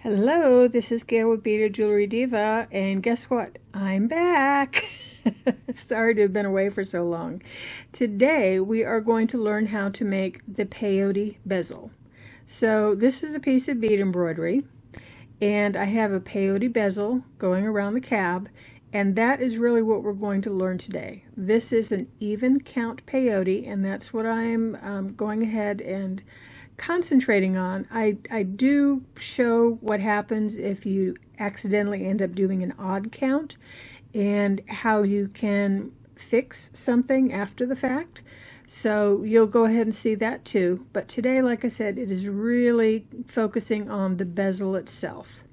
Hello, this is Gail with Beaded Jewelry Diva, and guess what? I'm back! Sorry to have been away for so long. Today we are going to learn how to make the Peyote Bezel. So this is a piece of bead embroidery, and I have a Peyote Bezel going around the cab, and that is really what we're going to learn today. This is an even count peyote, and that's what I'm going ahead and concentrating on. I do show what happens if you accidentally end up doing an odd count and how you can fix something after the fact. So you'll go ahead and see that too. But today, like I said, it is really focusing on the bezel itself.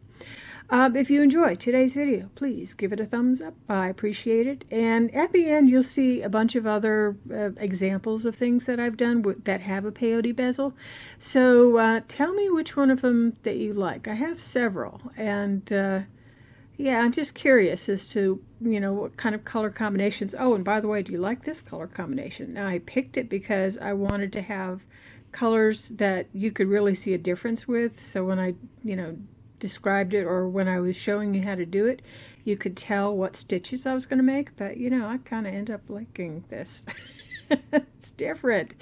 If you enjoyed today's video, please give it a thumbs up. I appreciate it. And at the end, you'll see a bunch of other examples of things that I've done that have a peyote bezel. So tell me which one of them that you like. I have several. And yeah, I'm just curious as to, what kind of color combinations. Oh, and by the way, do you like this color combination? Now, I picked it because I wanted to have colors that you could really see a difference with. So when I, described it, or when I was showing you how to do it, you could tell what stitches I was going to make. But I kind of end up liking this. It's different.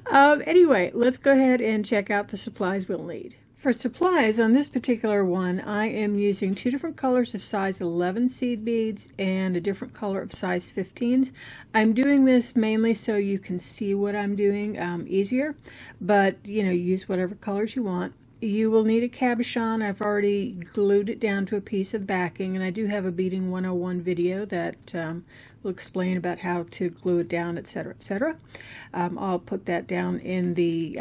Anyway, let's go ahead and check out the supplies we'll need. For supplies on this particular one, I am using two different colors of size 11 seed beads and a different color of size 15s. I'm doing this mainly so you can see what I'm doing easier, but use whatever colors you want. You will need a cabochon. I've already glued it down to a piece of backing, and I do have a Beading 101 video that will explain about how to glue it down, etc., etc. I'll put that down in the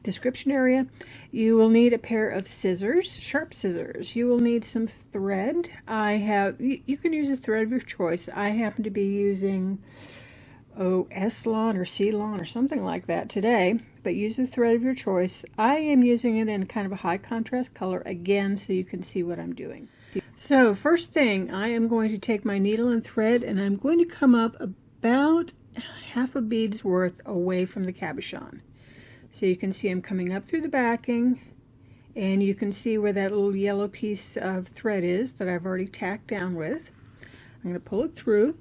description area. You will need a pair of scissors, sharp scissors. You will need some thread. You can use a thread of your choice. I happen to be using S-Lon or C-Lon or something like that today, but use the thread of your choice. I am using it in kind of a high contrast color again so you can see what I'm doing. So first thing, I am going to take my needle and thread, and I'm going to come up about half a bead's worth away from the cabochon. So you can see I'm coming up through the backing, and you can see where that little yellow piece of thread is that I've already tacked down with. I'm going to pull it through.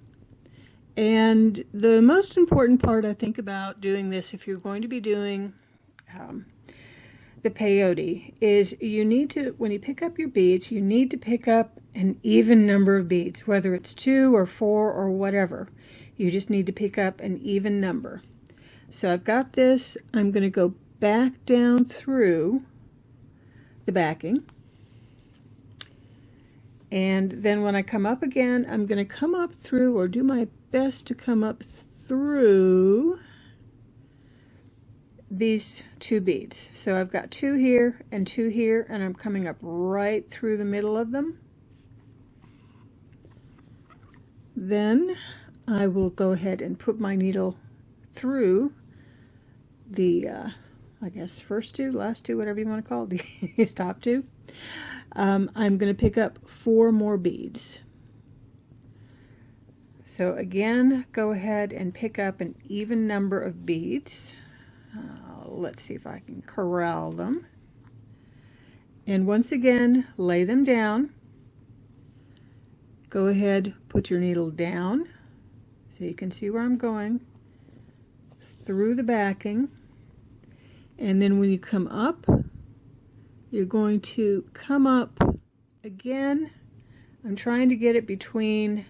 And the most important part, I think, about doing this, if you're going to be doing the peyote, is you need to, when you pick up your beads, you need to pick up an even number of beads, whether it's 2 or 4 or whatever. You just need to pick up an even number. So I've got this. I'm going to go back down through the backing. And then when I come up again, I'm going to come up through, or do my best to come up through these 2 beads. So I've got 2 here and 2 here, and I'm coming up right through the middle of them. Then I will go ahead and put my needle through the, I guess, first 2, last 2, whatever you want to call it, these top 2. I'm going to pick up 4 more beads. So again, go ahead and pick up an even number of beads. Let's see if I can corral them. And once again, lay them down. Go ahead, put your needle down so you can see where I'm going, through the backing. And then when you come up, you're going to come up again. I'm trying to get it between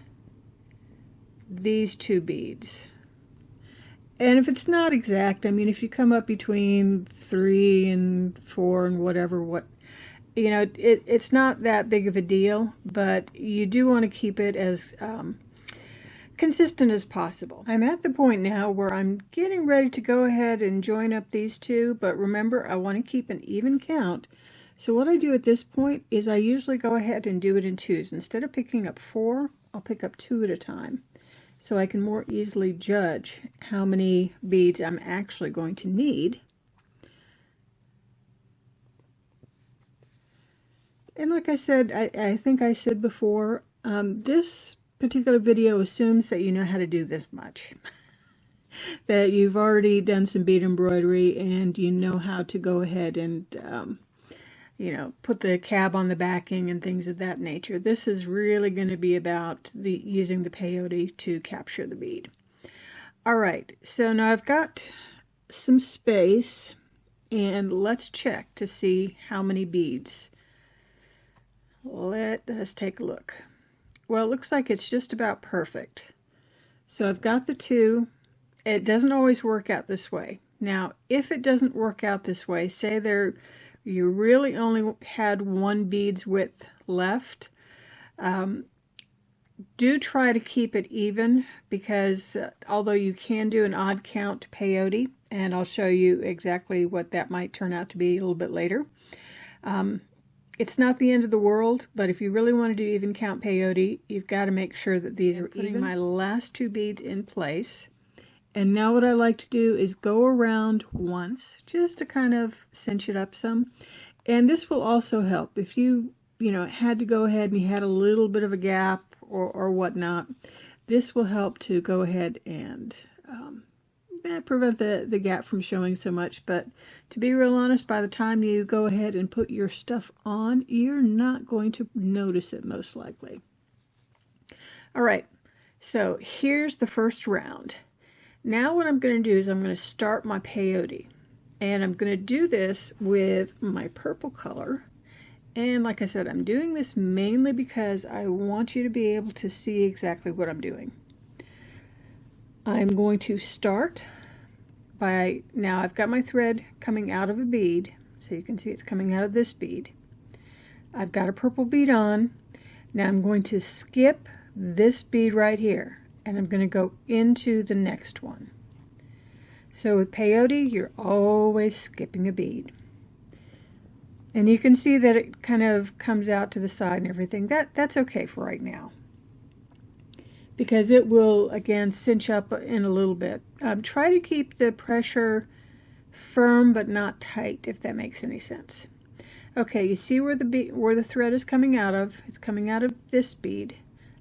these 2 beads. And if it's not exact, I mean, if you come up between 3 and 4 and whatever, it's not that big of a deal, but you do want to keep it as consistent as possible. I'm at the point now where I'm getting ready to go ahead and join up these 2, but remember, I want to keep an even count. So what I do at this point is I usually go ahead and do it in 2s. Instead of picking up 4, I'll pick up 2 at a time, so I can more easily judge how many beads I'm actually going to need. And like I said, I think I said before, this particular video assumes that you know how to do this much. That you've already done some bead embroidery and you know how to go ahead and put the cab on the backing and things of that nature. This is really going to be about using the peyote to capture the bead. All right, so now I've got some space, and let's check to see how many beads. Let us take a look. Well, it looks like it's just about perfect. So I've got the two. It doesn't always work out this way. Now, if it doesn't work out this way, say you really only had one bead's width left, do try to keep it even, because although you can do an odd count peyote, and I'll show you exactly what that might turn out to be a little bit later, it's not the end of the world, but if you really want to do even count peyote, you've got to make sure that these are even. My last two beads in place. And now what I like to do is go around once, just to kind of cinch it up some. And this will also help. If you had to go ahead and you had a little bit of a gap or whatnot, this will help to go ahead and prevent the gap from showing so much. But to be real honest, by the time you go ahead and put your stuff on, you're not going to notice it most likely. All right, so here's the first round. Now what I'm going to do is I'm going to start my peyote, and I'm going to do this with my purple color. And like I said, I'm doing this mainly because I want you to be able to see exactly what I'm doing. I'm going to start by, now I've got my thread coming out of a bead, so you can see it's coming out of this bead. I've got a purple bead on. Now I'm going to skip this bead right here, and I'm going to go into the next one. So with peyote, you're always skipping a bead. And you can see that it kind of comes out to the side and everything. That's okay for right now, because it will, again, cinch up in a little bit. Try to keep the pressure firm but not tight, if that makes any sense. Okay, you see where the thread is coming out of? It's coming out of this bead.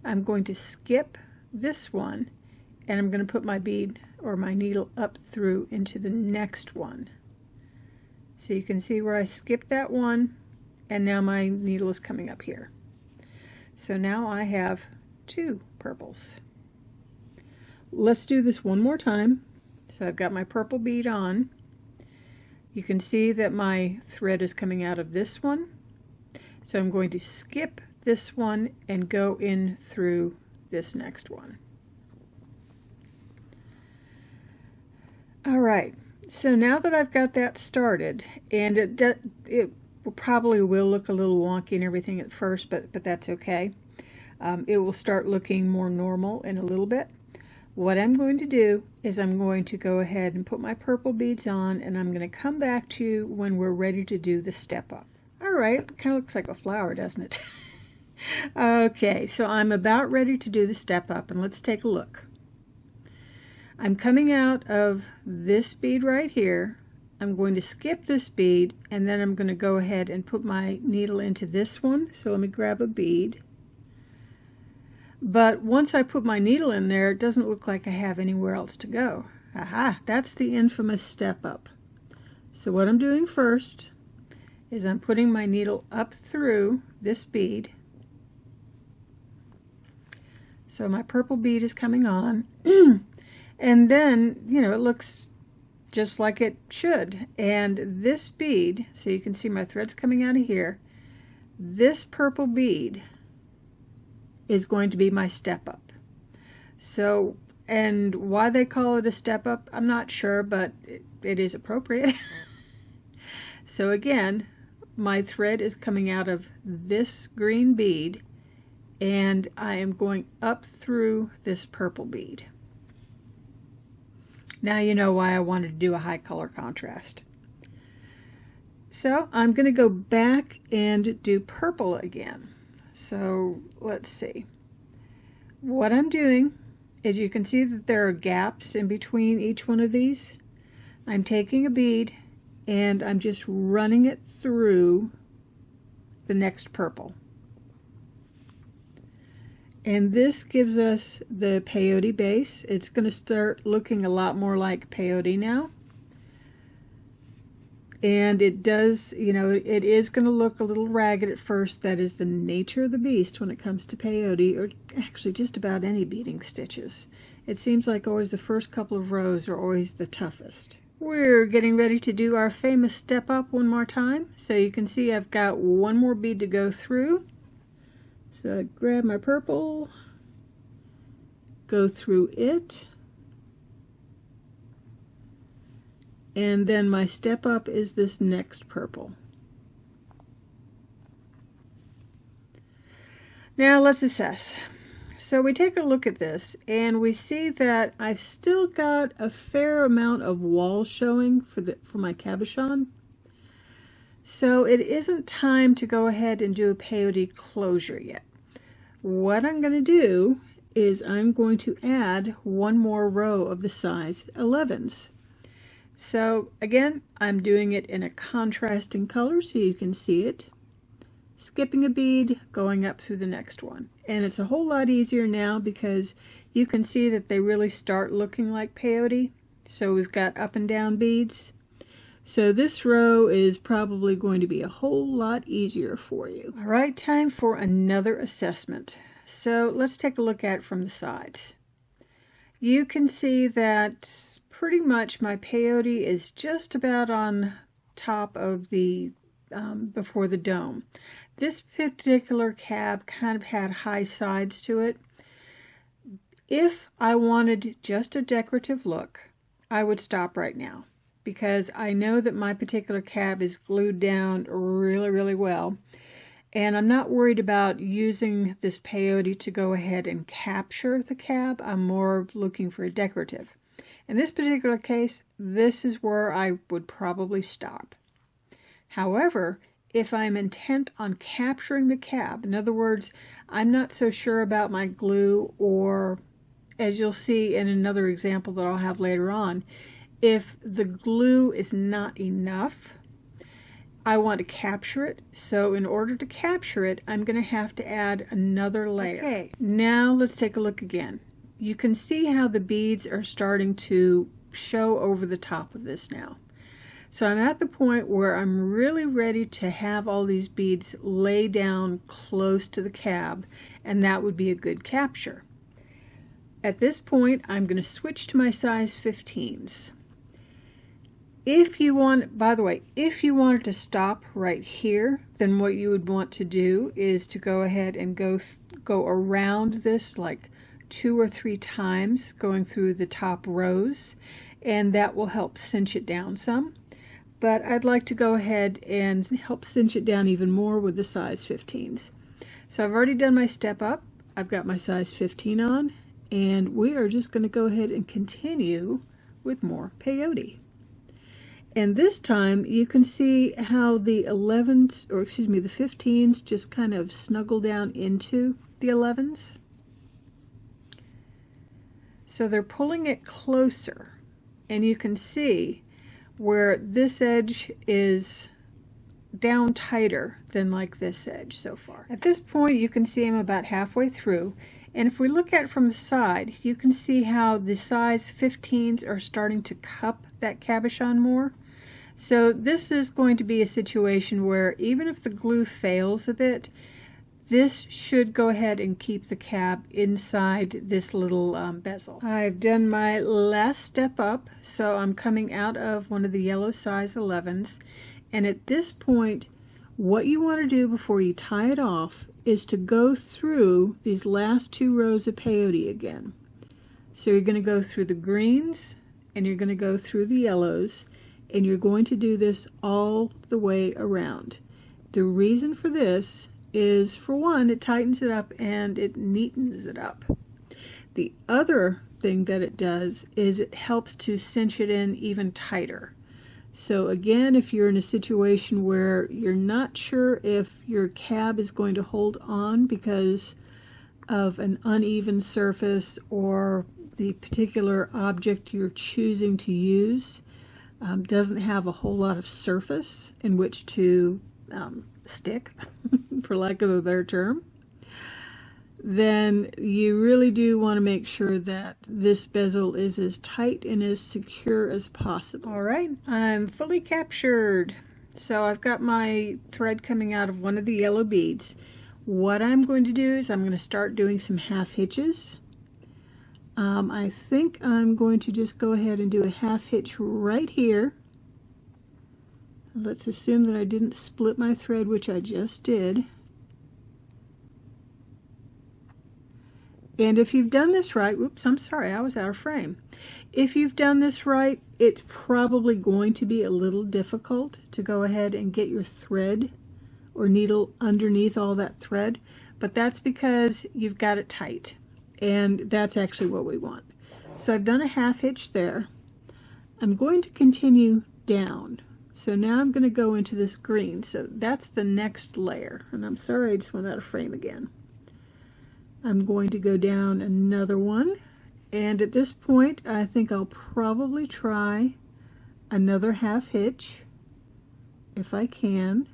I'm going to skip this one, and I'm going to put my bead or my needle up through into the next one. So you can see where I skipped that one, and now my needle is coming up here. So now I have two purples. Let's do this one more time. So I've got my purple bead on. You can see that my thread is coming out of this one. So I'm going to skip this one and go in through this next one. All right, so now that I've got that started, and it probably will look a little wonky and everything at first, but that's okay. It will start looking more normal in a little bit. What I'm going to do is I'm going to go ahead and put my purple beads on, and I'm going to come back to you when we're ready to do the step up. All right, kind of looks like a flower, doesn't it? Okay, so I'm about ready to do the step up, and let's take a look. I'm coming out of this bead right here. I'm going to skip this bead, and then I'm going to go ahead and put my needle into this one. So let me grab a bead. But once I put my needle in there, it doesn't look like I have anywhere else to go. Aha, that's the infamous step up. So what I'm doing first is I'm putting my needle up through this bead. So my purple bead is coming on. And then, it looks just like it should. And this bead, so you can see my threads coming out of here, this purple bead is going to be my step up. So, and why they call it a step up, I'm not sure, but it is appropriate. So again, my thread is coming out of this green bead, and I am going up through this purple bead. Now you know why I wanted to do a high color contrast. So I'm going to go back and do purple again. So let's see. What I'm doing is, you can see that there are gaps in between each one of these. I'm taking a bead and I'm just running it through the next purple. And this gives us the peyote base. It's going to start looking a lot more like peyote now. And it does, you know, it is going to look a little ragged at first. That is the nature of the beast when it comes to peyote, or actually just about any beading stitches. It seems like always the first couple of rows are always the toughest. We're getting ready to do our famous step up one more time. So you can see I've got one more bead to go through. So I grab my purple, go through it, and then my step up is this next purple. Now let's assess. So we take a look at this and we see that I've still got a fair amount of wall showing for my cabochon. So it isn't time to go ahead and do a peyote closure yet. What I'm going to do is I'm going to add one more row of the size 11s. So again, I'm doing it in a contrasting color so you can see it. Skipping a bead, going up through the next one. And it's a whole lot easier now because you can see that they really start looking like peyote. So we've got up and down beads. So this row is probably going to be a whole lot easier for you. All right, time for another assessment. So let's take a look at it from the sides. You can see that pretty much my peyote is just about on top of the before the dome. This particular cab kind of had high sides to it. If I wanted just a decorative look, I would stop right now because I know that my particular cab is glued down really, really well. And I'm not worried about using this peyote to go ahead and capture the cab. I'm more looking for a decorative. In this particular case, this is where I would probably stop. However, if I'm intent on capturing the cab, in other words, I'm not so sure about my glue, or as you'll see in another example that I'll have later on, if the glue is not enough, I want to capture it. So in order to capture it, I'm going to have to add another layer. Okay, now let's take a look again. You can see how the beads are starting to show over the top of this now. So I'm at the point where I'm really ready to have all these beads lay down close to the cab, and that would be a good capture. At this point, I'm going to switch to my size 15s. If you want, by the way, if you wanted to stop right here, then what you would want to do is to go ahead and go around this like 2 or 3 times, going through the top rows, and that will help cinch it down some. But I'd like to go ahead and help cinch it down even more with the size 15s. So I've already done my step up. I've got my size 15 on, and we are just going to go ahead and continue with more peyote. And this time you can see how the 11s, or excuse me, the 15s just kind of snuggle down into the 11s. So they're pulling it closer, and you can see where this edge is down tighter than like this edge so far. At this point you can see I'm about halfway through, and if we look at it from the side, you can see how the size 15s are starting to cup that cabochon more. So this is going to be a situation where even if the glue fails a bit, this should go ahead and keep the cab inside this little bezel. I've done my last step up, so I'm coming out of one of the yellow size 11s, and at this point what you want to do before you tie it off is to go through these last 2 rows of peyote again. So you're going to go through the greens and you're going to go through the yellows, and you're going to do this all the way around. The reason for this is, for one, it tightens it up and it neatens it up. The other thing that it does is it helps to cinch it in even tighter. So again, if you're in a situation where you're not sure if your cab is going to hold on because of an uneven surface, or the particular object you're choosing to use doesn't have a whole lot of surface in which to stick, for lack of a better term, then you really do want to make sure that this bezel is as tight and as secure as possible. All right, I'm fully captured. So I've got my thread coming out of one of the yellow beads. What I'm going to do is I'm going to start doing some half hitches. I think I'm going to just go ahead and do a half hitch right here. Let's assume that I didn't split my thread, which I just did. And if you've done this right, whoops, I'm sorry, I was out of frame. If you've done this right, it's probably going to be a little difficult to go ahead and get your thread or needle underneath all that thread, but that's because you've got it tight, and that's actually what we want. So I've done a half hitch there. I'm going to continue down. So now I'm going to go into this green, so that's the next layer, and I'm sorry I just went out of frame again. I'm going to go down another one, and at this point I think I'll probably try another half hitch if I can.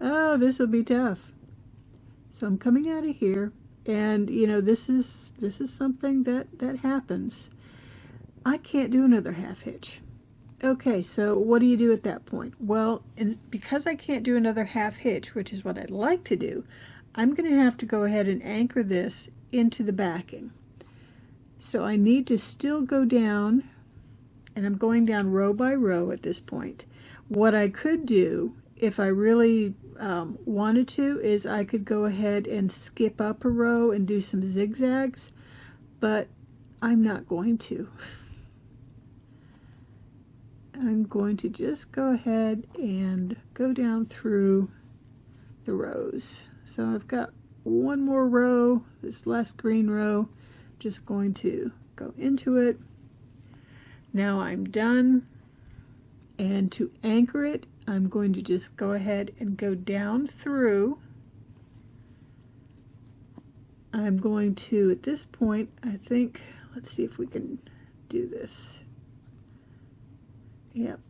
Oh, this will be tough. So I'm coming out of here, and you know, this is something that happens. I can't do another half hitch. Okay, so what do you do at that point? Well, because I can't do another half hitch, which is what I'd like to do, I'm going to have to go ahead and anchor this into the backing. So I need to still go down, and I'm going down row by row at this point. What I could do, if I really wanted to, is I could go ahead and skip up a row and do some zigzags, but I'm not going to. I'm going to just go ahead and go down through the rows. So I've got one more row, this last green row, just going to go into it. Now I'm done, and to anchor it, I'm going to just go ahead and go down through. I'm going to, at this point, I think, let's see if we can do this. Yep.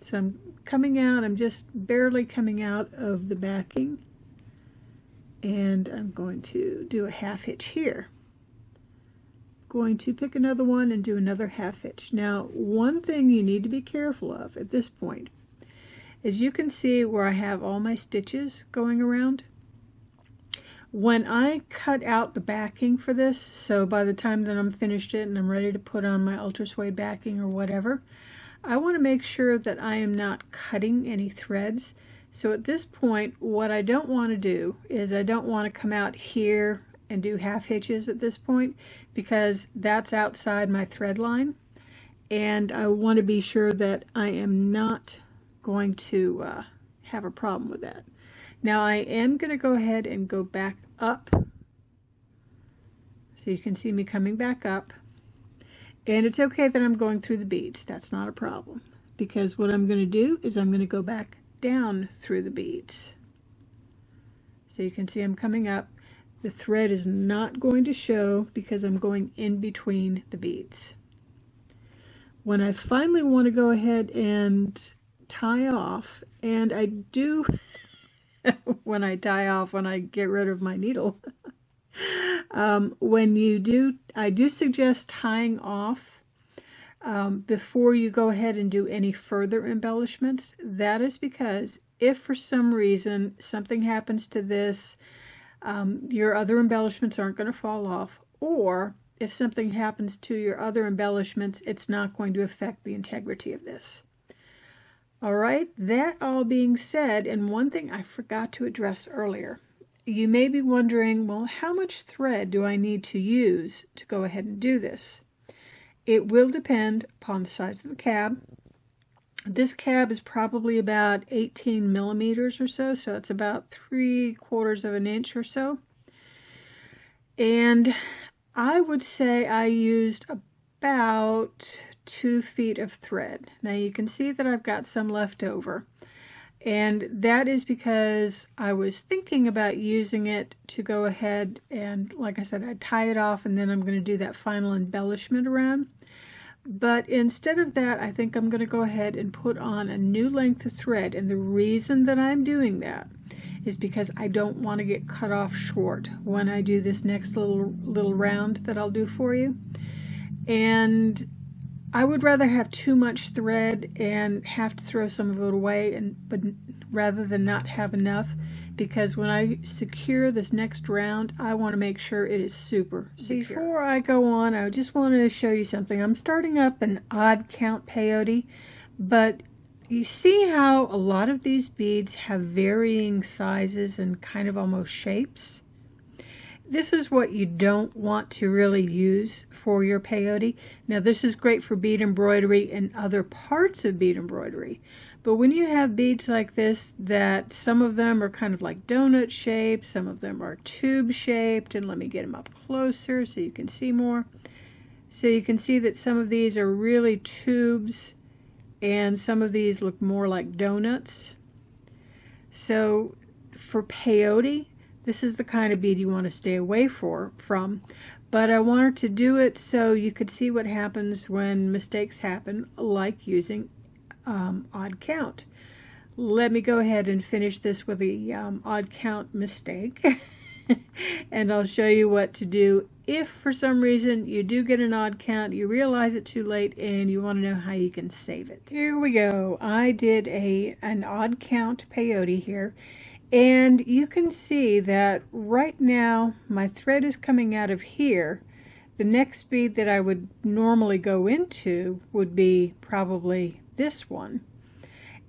So I'm coming out, I'm just barely coming out of the backing, and I'm going to do a half hitch here. Going to pick another one and do another half hitch. Now, one thing you need to be careful of at this point is you can see where I have all my stitches going around. When I cut out the backing for this, so by the time that I'm finished it and I'm ready to put on my ultra suede backing or whatever, I want to make sure that I am not cutting any threads. So at this point, what I don't want to do is I don't want to come out here and do half hitches at this point, because that's outside my thread line, and I want to be sure that I am not going to have a problem with that. Now I am going to go ahead and go back up, so you can see me coming back up. And it's okay that I'm going through the beads. That's not a problem, because what I'm going to do is I'm going to go back down through the beads. So you can see I'm coming up. The thread is not going to show because I'm going in between the beads. When I finally want to go ahead and tie off, and I do when I tie off, when I get rid of my needle, when you do, I do suggest tying off before you go ahead and do any further embellishments. That is because if for some reason something happens to this, your other embellishments aren't going to fall off, or if something happens to your other embellishments, it's not going to affect the integrity of this. All right, that all being said, and one thing I forgot to address earlier, you may be wondering, well, how much thread do I need to use to go ahead and do this? It will depend upon the size of the cab. This cab is probably about 18 millimeters or so, so it's about 3/4 of an inch or so. And I would say I used about 2 feet of thread. Now you can see that I've got some left over, and that is because I was thinking about using it to go ahead and, like I said, I'd tie it off and then I'm going to do that final embellishment around. But instead of that, I think I'm going to go ahead and put on a new length of thread, and the reason that I'm doing that is because I don't want to get cut off short when I do this next little round that I'll do for you. And I would rather have too much thread and have to throw some of it away, but rather than not have enough, because when I secure this next round, I want to make sure it is super secure. Before I go on, I just wanted to show you something. I'm starting up an odd count peyote, but you see how a lot of these beads have varying sizes and kind of almost shapes? This is what you don't want to really use for your peyote. Now this is great for bead embroidery and other parts of bead embroidery. But when you have beads like this, that some of them are kind of like donut shaped, some of them are tube shaped, and let me get them up closer so you can see more. So you can see that some of these are really tubes and some of these look more like donuts. So for peyote, this is the kind of bead you want to stay away from, but I wanted to do it so you could see what happens when mistakes happen, like using odd count. Let me go ahead and finish this with a odd count mistake, and I'll show you what to do if for some reason you do get an odd count, you realize it too late, and you want to know how you can save it. Here we go. I did an odd count peyote here. And you can see that right now my thread is coming out of here. The next bead that I would normally go into would be probably this one.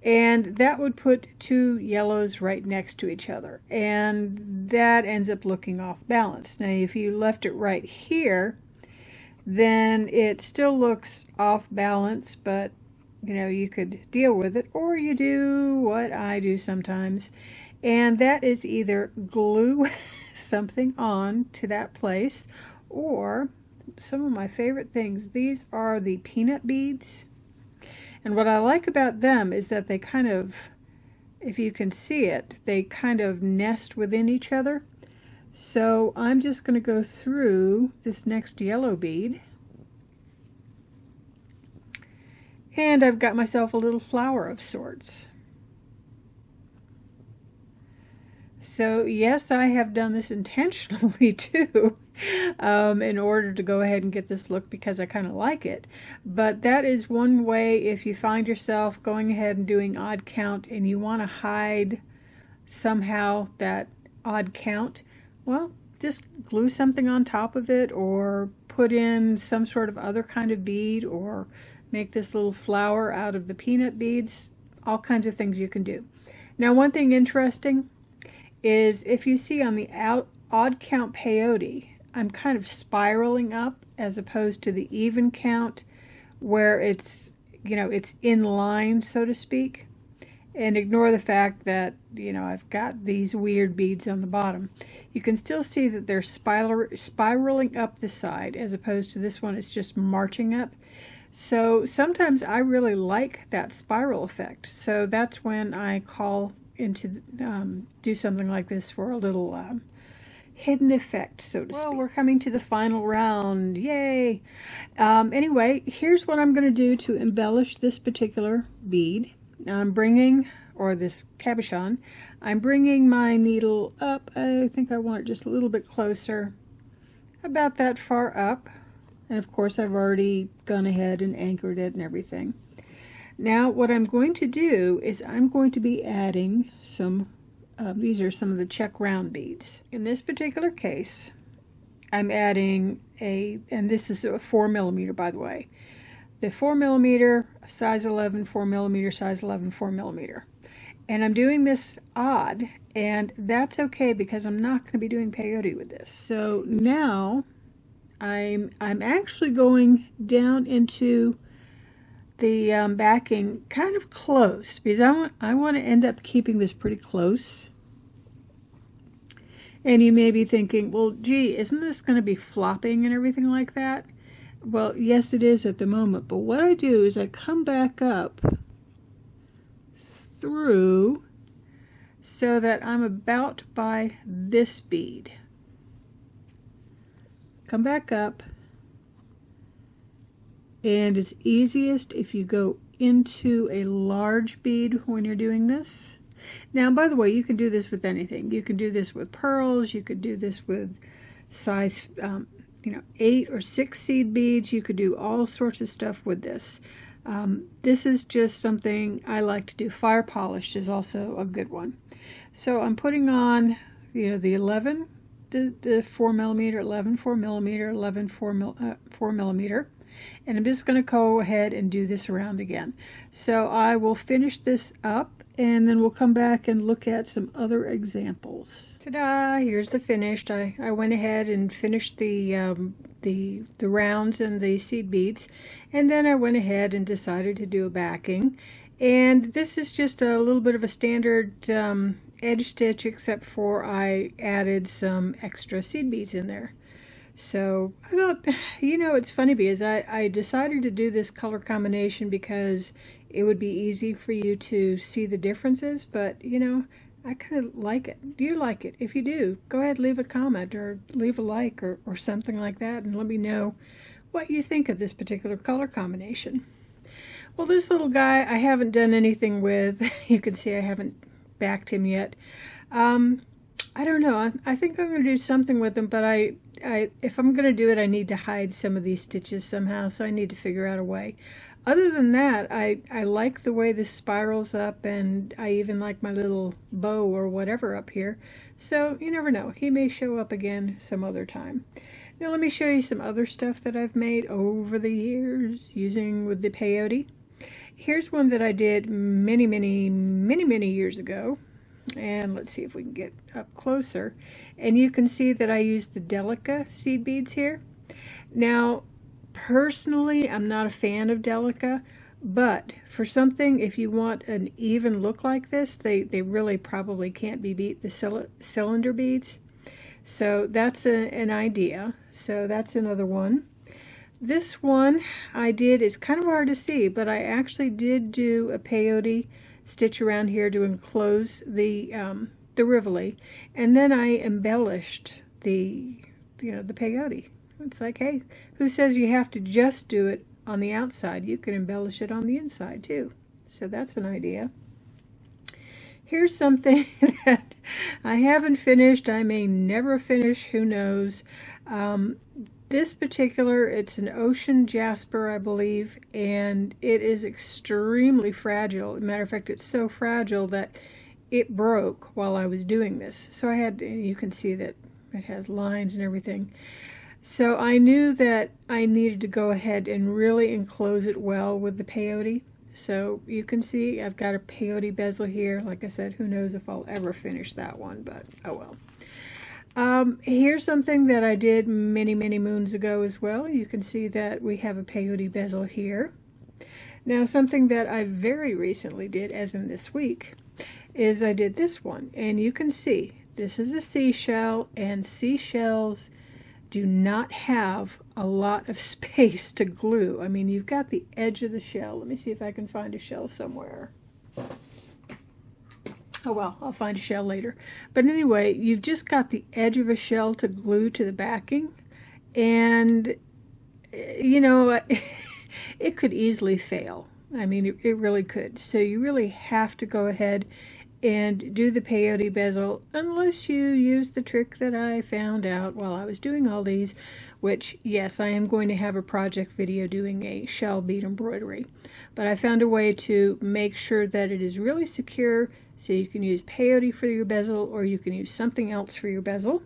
And that would put two yellows right next to each other. And that ends up looking off balance. Now if you left it right here, then it still looks off balance, but you know, you could deal with it, or you do what I do sometimes. And that is either glue something on to that place, or some of my favorite things. These are the peanut beads. And what I like about them is that they kind of, if you can see it, they kind of nest within each other. So I'm just going to go through this next yellow bead. And I've got myself a little flower of sorts. So yes, I have done this intentionally too, in order to go ahead and get this look, because I kind of like it. But that is one way if you find yourself going ahead and doing odd count and you want to hide somehow that odd count, well, just glue something on top of it, or put in some sort of other kind of bead, or make this little flower out of the peanut beads. All kinds of things you can do. Now one thing interesting is if you see on the odd count peyote, I'm kind of spiraling up as opposed to the even count where it's, you know, it's in line, so to speak. And ignore the fact that, you know, I've got these weird beads on the bottom. You can still see that they're spiraling up the side, as opposed to this one, it's just marching up. So sometimes I really like that spiral effect. So that's when I call into do something like this for a little hidden effect, so to speak. Well, we're coming to the final round. Yay! Anyway, here's what I'm going to do to embellish this particular bead. I'm bringing, or this cabochon, I'm bringing my needle up. I think I want it just a little bit closer, about that far up. And of course I've already gone ahead and anchored it and everything. Now what I'm going to do is I'm going to be adding some, these are some of the check round beads. In this particular case, I'm adding and this is a 4mm, by the way. The 4mm, size 11, 4mm, size 11, 4mm. And I'm doing this odd, and that's okay because I'm not going to be doing peyote with this. So now I'm actually going down into the backing kind of close, because I want to end up keeping this pretty close. And you may be thinking, well, gee, isn't this going to be flopping and everything like that? Well, yes, it is at the moment. But what I do is I come back up through so that I'm about by this bead. Come back up. And it's easiest if you go into a large bead when you're doing this. Now, by the way, you can do this with anything. You can do this with pearls. You could do this with size, 8 or 6 seed beads. You could do all sorts of stuff with this. This is just something I like to do. Fire polished is also a good one. So I'm putting on, the 11, the 4 millimeter, 11 4 millimeter, 11 4 millimeter. And I'm just going to go ahead and do this around again. So I will finish this up, and then we'll come back and look at some other examples. Ta-da! Here's the finished. I went ahead and finished the rounds and the seed beads, and then I went ahead and decided to do a backing. And this is just a little bit of a standard edge stitch, except for I added some extra seed beads in there. So I thought, it's funny because I decided to do this color combination because it would be easy for you to see the differences, but I kind of like it. Do you like it? If you do, go ahead, leave a comment or leave a like or something like that, and let me know what you think of this particular color combination. Well, this little guy I haven't done anything with. You can see I haven't backed him yet. I don't know. I think I'm going to do something with him, but if I'm going to do it, I need to hide some of these stitches somehow, so I need to figure out a way. Other than that, I like the way this spirals up, and I even like my little bow or whatever up here. So you never know. He may show up again some other time. Now let me show you some other stuff that I've made over the years using with the peyote. Here's one that I did many years ago. And let's see if we can get up closer. And you can see that I used the Delica seed beads here. Now, personally, I'm not a fan of Delica, but for something, if you want an even look like this, they really probably can't be beat the cylinder beads. So that's an idea. So that's another one. This one I did, it's kind of hard to see, but I actually did do a peyote stitch around here to enclose the rivoli, and then I embellished the peyote. It's like, hey, who says you have to just do it on the outside? You can embellish it on the inside too. So that's an idea. Here's something that I haven't finished. I may never finish, who knows. This particular, it's an ocean jasper, I believe, and it is extremely fragile. As a matter of fact, it's so fragile that it broke while I was doing this. So you can see that it has lines and everything. So I knew that I needed to go ahead and really enclose it well with the peyote. So you can see I've got a peyote bezel here. Like I said, who knows if I'll ever finish that one, but oh well. Here's something that I did many moons ago as well. You can see that we have a peyote bezel here. Now, something that I very recently did, as in this week, is I did this one. And you can see this is a seashell, and seashells do not have a lot of space to glue. I mean, you've got the edge of the shell. Let me see if I can find a shell somewhere. Oh well, I'll find a shell later. But anyway, you've just got the edge of a shell to glue to the backing, and it could easily fail. I mean, it really could. So you really have to go ahead and do the peyote bezel, unless you use the trick that I found out while I was doing all these, which, yes, I am going to have a project video doing a shell bead embroidery. But I found a way to make sure that it is really secure, so you can use peyote for your bezel, or you can use something else for your bezel.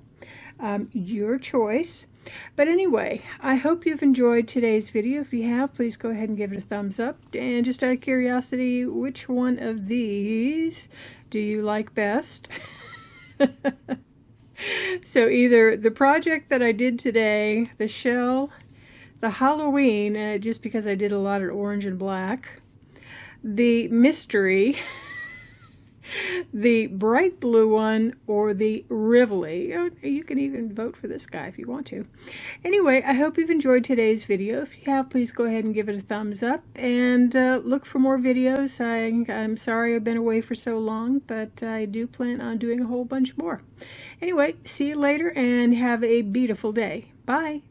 Your choice. But anyway, I hope you've enjoyed today's video. If you have, please go ahead and give it a thumbs up. And just out of curiosity, which one of these do you like best? So either the project that I did today, the shell, the Halloween, just because I did a lot of orange and black, the mystery, the bright blue one, or the Rivoli. You can even vote for this guy if you want to. Anyway, I hope you've enjoyed today's video. If you have, please go ahead and give it a thumbs up, and look for more videos. I'm sorry I've been away for so long, but I do plan on doing a whole bunch more. Anyway, see you later, and have a beautiful day. Bye.